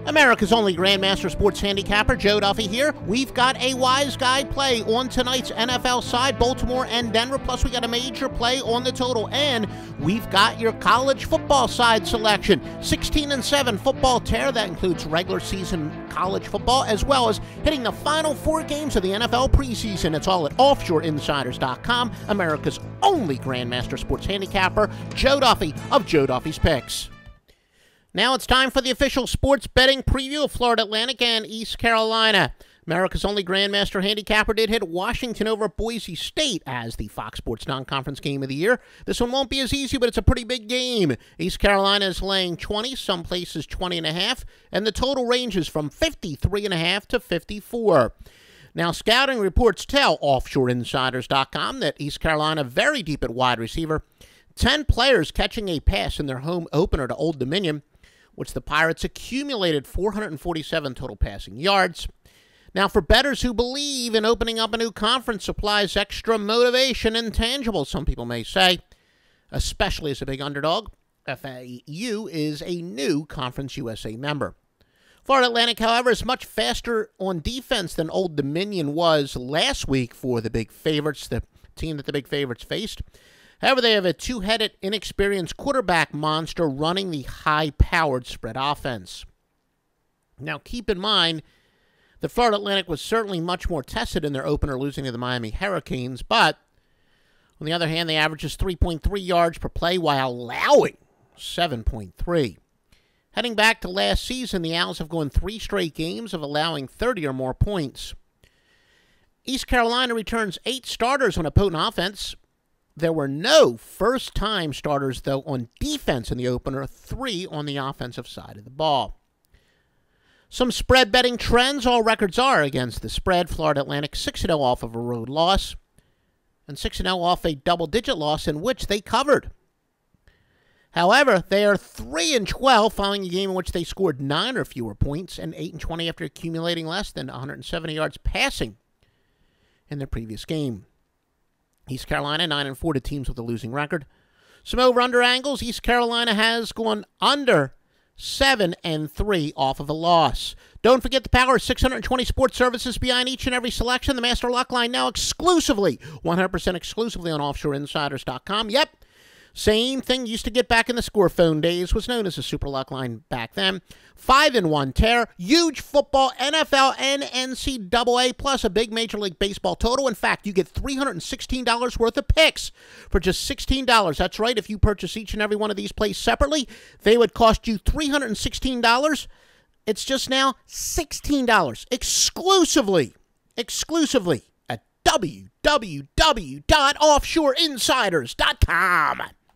America's only Grandmaster sports handicapper, Joe Duffy here. We've got a wise guy play on tonight's NFL side, Baltimore and Denver, plus we got a major play on the total, and we've got your college football side selection. 16-7 football tear, that includes regular season college football, as well as hitting the final 4 games of the NFL preseason. It's all at offshoreinsiders.com, America's only Grandmaster sports handicapper, Joe Duffy of Joe Duffy's Picks. Now it's time for the official sports betting preview of Florida Atlantic and East Carolina. America's only Grandmaster handicapper did hit Washington over Boise State as the Fox Sports non-conference game of the year. This one won't be as easy, but it's a pretty big game. East Carolina is laying 20, some places 20.5, and the total ranges from 53.5 to 54. Now, scouting reports tell offshoreinsiders.com that East Carolina very deep at wide receiver. 10 players catching a pass in their home opener to Old Dominion, which the Pirates accumulated 447 total passing yards. Now, for bettors who believe in opening up a new conference supplies extra motivation and tangible, some people may say, especially as a big underdog, FAU is a new Conference USA member. Florida Atlantic, however, is much faster on defense than Old Dominion was last week for the big favorites, the team that the big favorites faced. However, they have a two-headed, inexperienced quarterback monster running the high-powered spread offense. Now, keep in mind that Florida Atlantic was certainly much more tested in their opener, losing to the Miami Hurricanes, but on the other hand, they averages 3.3 yards per play while allowing 7.3. Heading back to last season, the Owls have gone 3 straight games of allowing 30 or more points. East Carolina returns 8 starters on a potent offense. There were no first-time starters, though, on defense in the opener, 3 on the offensive side of the ball. Some spread betting trends, all records are against the spread. Florida Atlantic 6-0 off of a road loss, and 6-0 off a double-digit loss in which they covered. However, they are 3-12 following a game in which they scored 9 or fewer points, and 8-20 after accumulating less than 170 yards passing in their previous game. East Carolina 9-4 to teams with a losing record. Some over-under angles. East Carolina has gone under 7-3 off of a loss. Don't forget the power of 620 sports services behind each and every selection. The Master Luck Line now exclusively, 100% exclusively on offshoreinsiders.com. Yep. Same thing used to get back in the score phone days, was known as a Super Luck Line back then. 5-1 tear, huge football, NFL and NCAA, plus a big Major League Baseball total. In fact, you get $316 worth of picks for just $16. That's right, if you purchase each and every one of these plays separately, they would cost you $316. It's just now $16 exclusively at www.offshoreinsiders.com.